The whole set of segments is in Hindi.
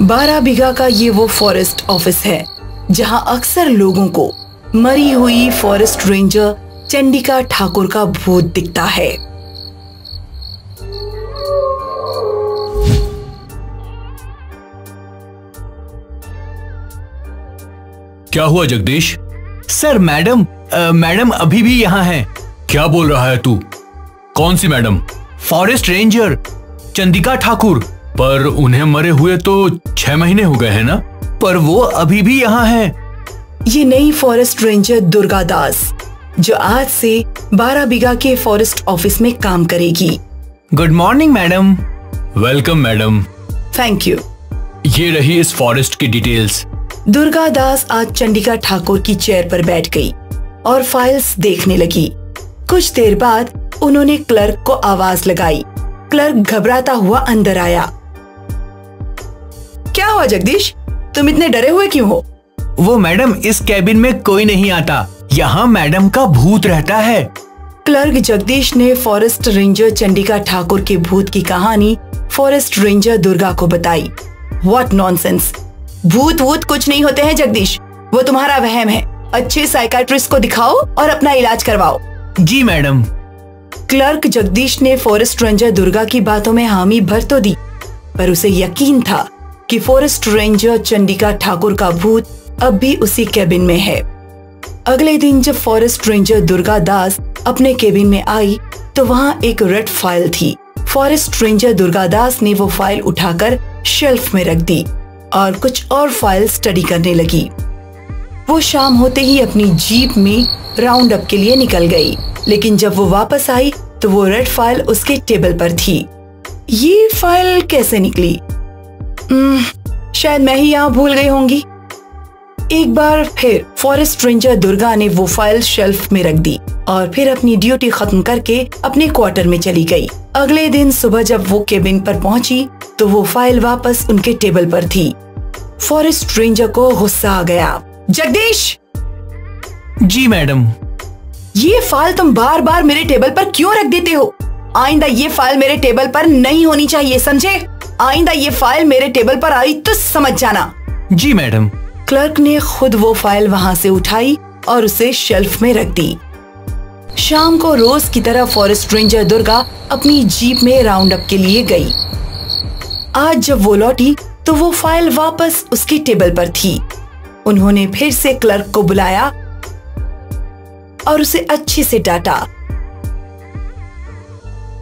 12 बीघा का ये वो फॉरेस्ट ऑफिस है जहां अक्सर लोगों को मरी हुई फॉरेस्ट रेंजर चंडिका ठाकुर का भूत दिखता है। क्या हुआ जगदीश? सर मैडम अभी भी यहाँ हैं। क्या बोल रहा है तू? कौन सी madam? Forest ranger Chandika Thakur. पर उन्हें मरे हुए तो 6 महीने हो गए हैं ना? पर वो अभी भी यहाँ हैं। ये नई फॉरेस्ट रेंजर दुर्गा दास जो आज से 12 बीघा के फॉरेस्ट ऑफिस में काम करेगी। Good morning madam. Welcome madam. Thank you. ये रही इस फॉरेस्ट की डिटेल्स। दुर्गा दास आज चंडिका ठाकुर की चेयर पर बैठ गई और फाइल्स देखने लगी। कुछ देर बाद उन्होंने क्लर्क को आवाज लगाई। क्लर्क घबराता हुआ अंदर आया। क्या हुआ जगदीश, तुम इतने डरे हुए क्यों हो? वो मैडम, इस कैबिन में कोई नहीं आता, यहाँ मैडम का भूत रहता है। क्लर्क जगदीश ने फॉरेस्ट रेंजर चंडिका ठाकुर के भूत की कहानी फॉरेस्ट रेंजर दुर्गा को बताई। What nonsense! भूत वूत कुछ नहीं होते हैं जगदीश, वो तुम्हारा वहम है। अच्छे साइकाट्रिस्ट को दिखाओ और अपना इलाज करवाओ। जी मैडम। क्लर्क जगदीश ने फॉरेस्ट रेंजर दुर्गा की बातों में हामी भर तो दी, पर उसे यकीन था कि फॉरेस्ट रेंजर चंडिका ठाकुर का भूत अब भी उसी केबिन में है। अगले दिन जब फॉरेस्ट रेंजर दुर्गा दास अपने केबिन में आई तो वहाँ एक रेड फाइल थी। फॉरेस्ट रेंजर दुर्गा दास ने वो फाइल उठाकर शेल्फ में रख दी और कुछ और फाइल स्टडी करने लगी। वो शाम होते ही अपनी जीप में राउंड अप के लिए निकल गई, लेकिन जब वो वापस आई तो वो रेड फाइल उसके टेबल पर थी। ये फाइल कैसे निकली? शायद मैं ही यहाँ भूल गई होंगी। एक बार फिर फॉरेस्ट रेंजर दुर्गा ने वो फाइल शेल्फ में रख दी और फिर अपनी ड्यूटी खत्म करके अपने क्वार्टर में चली गई। अगले दिन सुबह जब वो केबिन पर पहुंची तो वो फाइल वापस उनके टेबल पर थी। फॉरेस्ट रेंजर को गुस्सा आ गया। जगदीश! जी मैडम। ये फाइल तुम बार बार मेरे टेबल पर क्यों रख देते हो? आइंदा ये फाइल मेरे टेबल पर नहीं होनी चाहिए, समझे? आइंदा ये फाइल मेरे टेबल पर आई तो समझ जाना। जी मैडम। क्लर्क ने खुद वो फाइल वहाँ से उठाई और उसे शेल्फ में रख दी। शाम को रोज की तरह फॉरेस्ट रेंजर दुर्गा अपनी जीप में राउंड अप के लिए गई। आज जब वो लौटी तो वो फाइल वापस उसके टेबल पर थी। उन्होंने फिर से क्लर्क को बुलाया और उसे अच्छे से डांटा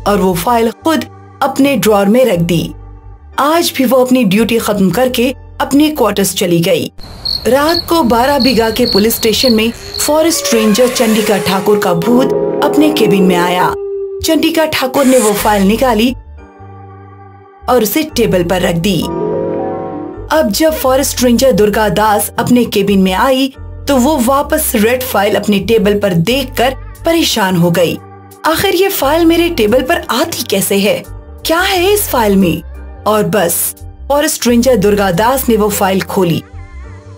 और वो फाइल खुद अपने ड्रॉर में रख दी। आज भी वो अपनी ड्यूटी खत्म करके अपने क्वार्टर्स चली गई। रात को 12 बीघा के पुलिस स्टेशन में फॉरेस्ट रेंजर चंडिका ठाकुर का भूत अपने केबिन में आया। चंडिका ठाकुर ने वो फाइल निकाली और उसे टेबल पर रख दी। अब जब फॉरेस्ट रेंजर दुर्गा दास अपने केबिन में आई तो वो वापस रेड फाइल अपने टेबल पर देखकर परेशान हो गई। आखिर ये फाइल मेरे टेबल पर आती कैसे है? क्या है इस फाइल में? और बस फॉरेस्ट रेंजर दुर्गा दास ने वो फाइल खोली।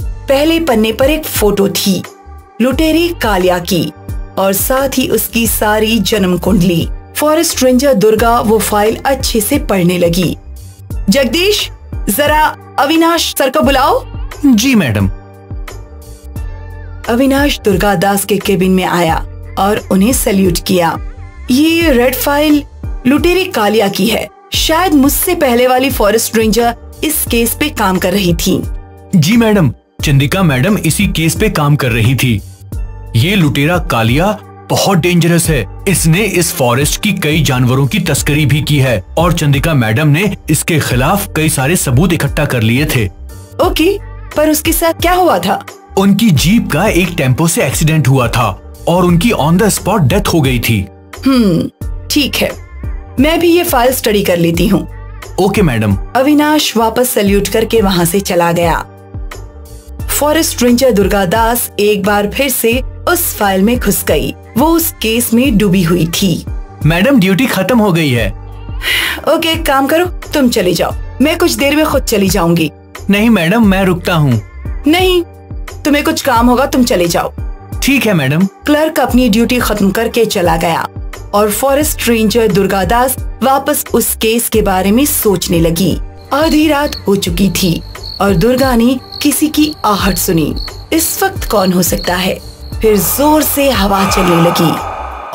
पहले पन्ने पर एक फोटो थी लुटेरी कालिया की और साथ ही उसकी सारी जन्म कुंडली। फॉरेस्ट रेंजर दुर्गा वो फाइल अच्छे से पढ़ने लगी। जगदीश, जरा अविनाश सर को बुलाओ। जी मैडम। अविनाश दुर्गा दास के केबिन में आया और उन्हें सैल्यूट किया। ये रेड फाइल लुटेरी कालिया की है। शायद मुझसे पहले वाली फॉरेस्ट रेंजर इस केस पे काम कर रही थी। जी मैडम, चंडिका मैडम इसी केस पे काम कर रही थी। ये लुटेरा कालिया बहुत डेंजरस है। इसने इस फॉरेस्ट की कई जानवरों की तस्करी भी की है और चंडिका मैडम ने इसके खिलाफ कई सारे सबूत इकट्ठा कर लिए थे। ओके, पर उसके साथ क्या हुआ था? उनकी जीप का एक टेम्पो से एक्सीडेंट हुआ था और उनकी ऑन द स्पॉट डेथ हो गई थी। ठीक है, मैं भी ये फाइल स्टडी कर लेती हूँ। Okay madam. अविनाश वापस सैल्यूट करके वहाँ से चला गया। फॉरेस्ट रेंजर दुर्गा दास एक बार फिर से उस फाइल में घुस गई। वो उस केस में डूबी हुई थी। मैडम, ड्यूटी खत्म हो गई है। ओके, काम करो, तुम चली जाओ। मैं कुछ देर में खुद चली जाऊंगी। नहीं मैडम, मैं रुकता हूँ। नहीं, तुम्हें कुछ काम होगा, तुम चले जाओ। ठीक है मैडम। क्लर्क अपनी ड्यूटी खत्म करके चला गया और फॉरेस्ट रेंजर दुर्गा दास वापस उस केस के बारे में सोचने लगी। आधी रात हो चुकी थी और दुर्गा ने किसी की आहट सुनी। इस वक्त कौन हो सकता है? फिर जोर से हवा चलने लगी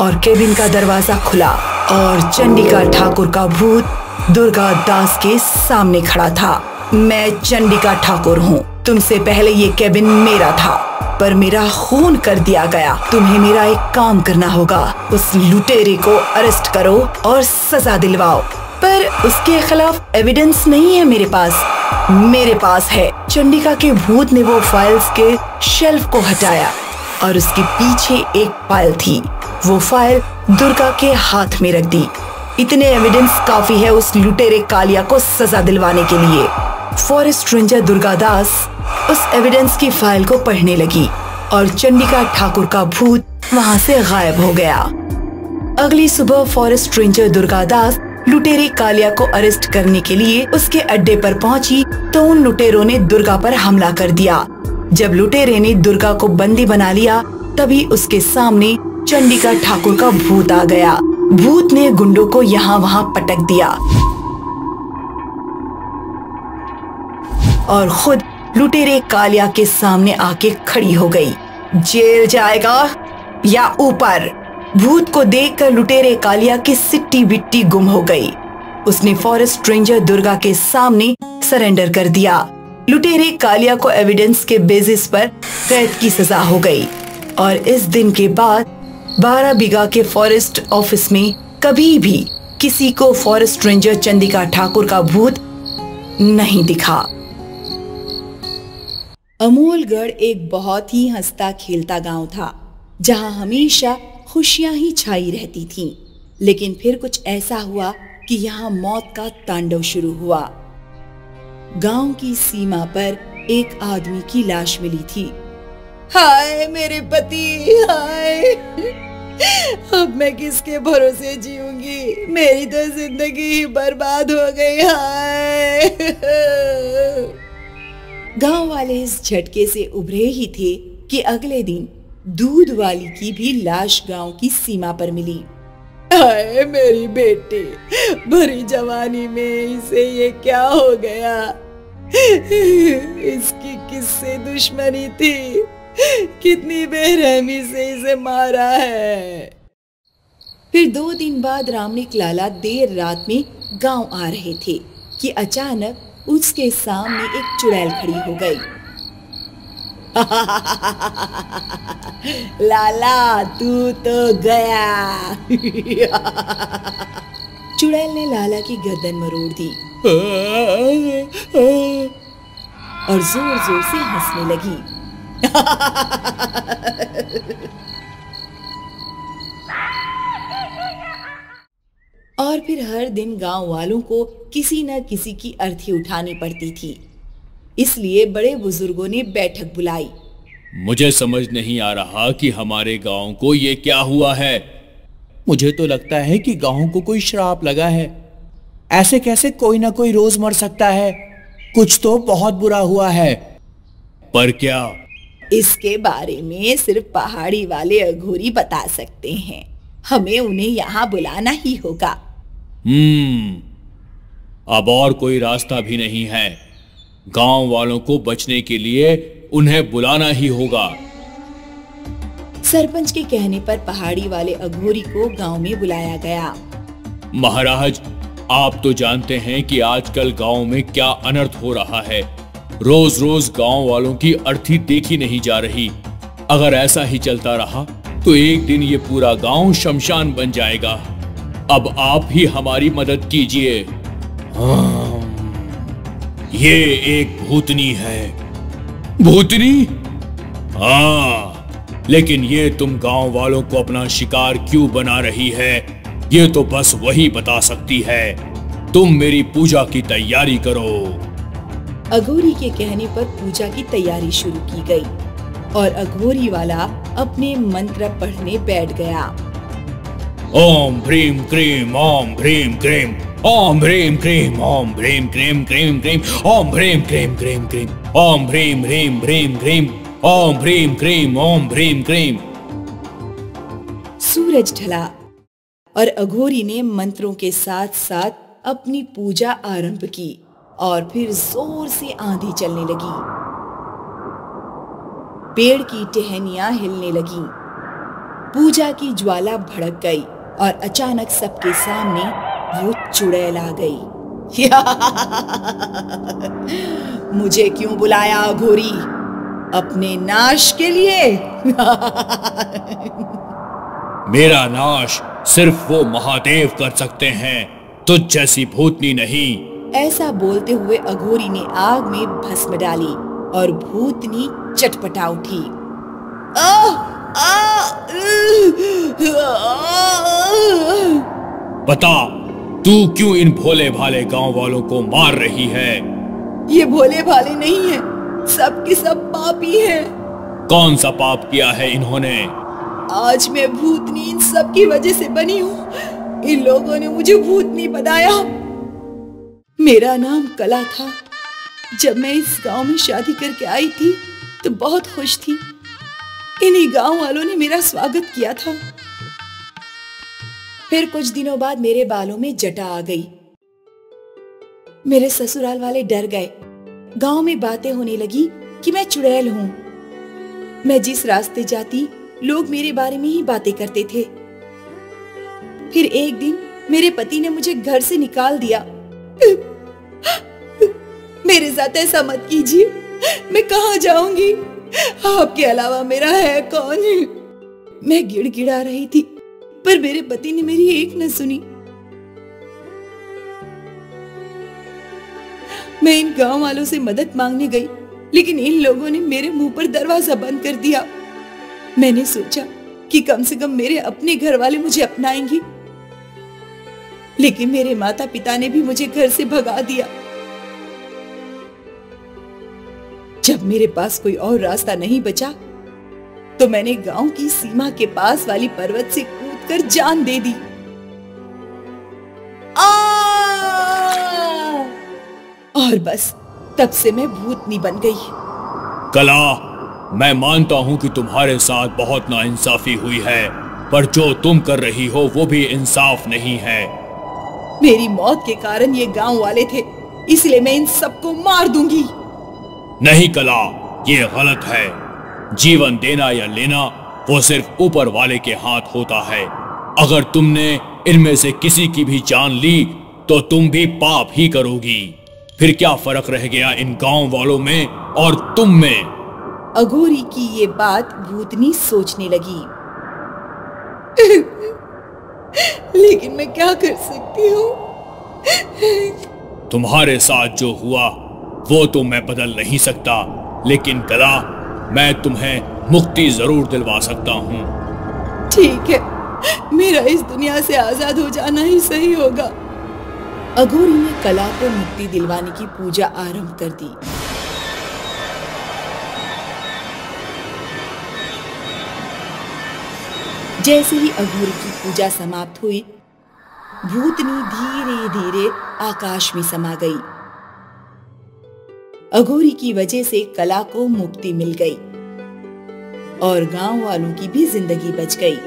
और केबिन का दरवाजा खुला और चंडिका ठाकुर का भूत दुर्गा दास के सामने खड़ा था। मैं चंडिका ठाकुर हूँ। तुमसे पहले ये केबिन मेरा था, पर मेरा खून कर दिया गया। तुम्हें मेरा एक काम करना होगा। उस लुटेरे को अरेस्ट करो और सजा दिलवाओ। पर उसके खिलाफ एविडेंस नहीं है मेरे पास। मेरे पास है। चंडिका के भूत ने वो फाइल्स के शेल्फ को हटाया और उसके पीछे एक फाइल थी। वो फाइल दुर्गा के हाथ में रख दी। इतने एविडेंस काफी है उस लुटेरे कालिया को सजा दिलवाने के लिए। फॉरेस्ट रेंजर दुर्गा दास उस एविडेंस की फाइल को पढ़ने लगी और चंडिका ठाकुर का भूत वहाँ से गायब हो गया। अगली सुबह फॉरेस्ट रेंजर दुर्गा दास लुटेरे कालिया को अरेस्ट करने के लिए उसके अड्डे पर पहुंची तो उन लुटेरों ने दुर्गा पर हमला कर दिया। जब लुटेरे ने दुर्गा को बंदी बना लिया तभी उसके सामने चंडिका ठाकुर का भूत आ गया। भूत ने गुंडों को यहाँ वहाँ पटक दिया और खुद लुटेरे कालिया के सामने आके खड़ी हो गई। जेल जाएगा या ऊपर? भूत को देखकर लुटेरे कालिया की सिट्टी बिट्टी गुम हो गई। उसने फॉरेस्ट रेंजर दुर्गा के सामने सरेंडर कर दिया। लुटेरे कालिया को एविडेंस के बेसिस पर कैद की सजा हो गई और इस दिन के बाद 12 बीघा के फॉरेस्ट ऑफिस में कभी भी किसी को फॉरेस्ट रेंजर चंडिका ठाकुर का भूत नहीं दिखा। अमोलगढ़ एक बहुत ही हंसता खेलता गांव था जहां हमेशा खुशियां ही छाई रहती थीं। लेकिन फिर कुछ ऐसा हुआ कि यहाँ मौत का तांडव शुरू हुआ। गांव की सीमा पर एक आदमी की लाश मिली थी। हाय मेरे पति, हाय! अब मैं किसके भरोसे जीऊंगी? मेरी तो जिंदगी ही बर्बाद हो गई। हाय! गांव वाले इस झटके से उभरे ही थे कि अगले दिन दूध वाली की भी लाश गांव की सीमा पर मिली। हाय मेरी बेटी, भरी जवानी में इसे ये क्या हो गया? इसकी किससे दुश्मनी थी? कितनी बेरहमी से इसे मारा है। फिर 2 दिन बाद रामनिक लाला देर रात में गांव आ रहे थे कि अचानक उसके सामने एक चुड़ैल खड़ी हो गई। लाला तू तो गया। चुड़ैल ने लाला की गर्दन मरोड़ दी और जोर जोर से हंसने लगी। और फिर हर दिन गांव वालों को किसी न किसी की अर्थी उठानी पड़ती थी। इसलिए बड़े बुजुर्गों ने बैठक बुलाई। मुझे समझ नहीं आ रहा कि हमारे गांव को ये क्या हुआ है। मुझे तो लगता है कि गांव को कोई श्राप लगा है। ऐसे कैसे कोई ना कोई रोज मर सकता है? कुछ तो बहुत बुरा हुआ है। पर क्या? इसके बारे में सिर्फ पहाड़ी वाले अघोरी बता सकते हैं। हमें उन्हें यहाँ बुलाना ही होगा। अब और कोई रास्ता भी नहीं है। गांव वालों को बचने के लिए उन्हें बुलाना ही होगा। सरपंच के कहने पर पहाड़ी वाले अघोरी को गांव में बुलाया गया। महाराज, आप तो जानते हैं कि आजकल गांव में क्या अनर्थ हो रहा है। रोज रोज गांव वालों की अर्थी देखी नहीं जा रही। अगर ऐसा ही चलता रहा तो एक दिन ये पूरा गांव शमशान बन जाएगा। अब आप ही हमारी मदद कीजिए। ये एक भूतनी है। भूतनी? हाँ, लेकिन ये तुम गांव वालों को अपना शिकार क्यों बना रही है, ये तो बस वही बता सकती है। तुम मेरी पूजा की तैयारी करो। अघोरी के कहने पर पूजा की तैयारी शुरू की गई और अघोरी वाला अपने मंत्र पढ़ने बैठ गया। ओम भ्रीम क्रीम ओम भ्रीम क्रीम ओम भ्रीम क्रीम ओम भ्रीम क्रीम क्रीम क्रीम ओम भ्रीम क्रीम क्रीम क्रीम ओम भ्रीम भ्रीम भ्रीम क्रीम ओम भ्रीम क्रीम ओम भ्रीम क्रीम। सूरज ढला और अघोरी ने मंत्रों के साथ साथ अपनी पूजा आरंभ की। और फिर जोर से आंधी चलने लगी। पेड़ की टहनियां हिलने लगी, पूजा की ज्वाला भड़क गई और अचानक सबके सामने वो चुड़ैल आ गई। मुझे क्यों बुलाया अघोरी? अपने नाश के लिए? मेरा नाश सिर्फ वो महादेव कर सकते हैं, तुझ जैसी भूतनी नहीं। ऐसा बोलते हुए अघोरी ने आग में भस्म डाली और भूतनी चटपटा उठी। बता, तू क्यों इन भोले भाले गांव वालों को मार रही है? ये भोले भाले नहीं है, सब के सब पापी हैं। कौन सा पाप किया है इन्होंने? आज मैं भूतनी इन सब की वजह से बनी हूँ। इन लोगों ने मुझे भूतनी बनाया। मेरा नाम कला था। जब मैं इस गांव में शादी करके आई थी तो बहुत खुश थी। इन्हीं गांव वालों ने मेरा स्वागत किया था। फिर कुछ दिनों बाद मेरे बालों में जटा आ गई। मेरे ससुराल वाले डर गए। गांव में बातें होने लगी कि मैं चुड़ैल हूं। मैं जिस रास्ते जाती लोग मेरे बारे में ही बातें करते थे। फिर एक दिन मेरे पति ने मुझे घर से निकाल दिया। मेरे साथ ऐसा मत कीजिए। मैं कहाँ जाऊंगी? आपके अलावा मेरा है कौन? मैं गिड़गिड़ा रही थी पर मेरे पति ने मेरी एक न सुनी। मैं इन गांव वालों से मदद मांगने गई, लेकिन इन लोगों ने मेरे मुंह पर दरवाजा बंद कर दिया। मैंने सोचा कि कम से कम मेरे अपने घर वाले मुझे अपनाएंगे, लेकिन मेरे माता पिता ने भी मुझे घर से भगा दिया। जब मेरे पास कोई और रास्ता नहीं बचा तो मैंने गांव की सीमा के पास वाली पर्वत से कूदकर जान दे दी। और बस तब से मैं भूतनी बन गई। कला, मैं मानता हूँ कि तुम्हारे साथ बहुत नाइंसाफी हुई है, पर जो तुम कर रही हो वो भी इंसाफ नहीं है। मेरी मौत के कारण ये गांव वाले थे, इसलिए मैं इन सबको मार दूंगी। नहीं कला, ये गलत है। जीवन देना या लेना वो सिर्फ ऊपर वाले के हाथ होता है। अगर तुमने इनमें से किसी की भी जान ली तो तुम भी पाप ही करोगी। फिर क्या फर्क रह गया इन गांव वालों में और तुम में? अघोरी की ये बात भूतनी सोचने लगी। लेकिन मैं क्या कर सकती हूँ? तुम्हारे साथ जो हुआ वो तो मैं बदल नहीं सकता, लेकिन कला, मैं तुम्हें मुक्ति जरूर दिलवा सकता हूँ। ठीक है, मेरा इस दुनिया से आजाद हो जाना ही सही होगा। अघोरी ने कला को मुक्ति दिलवाने की पूजा आरंभ कर दी। जैसे ही अघोरी की पूजा समाप्त हुई, भूतनी धीरे धीरे आकाश में समा गई। अघोरी की वजह से कला को मुक्ति मिल गई और गांव वालों की भी जिंदगी बच गई।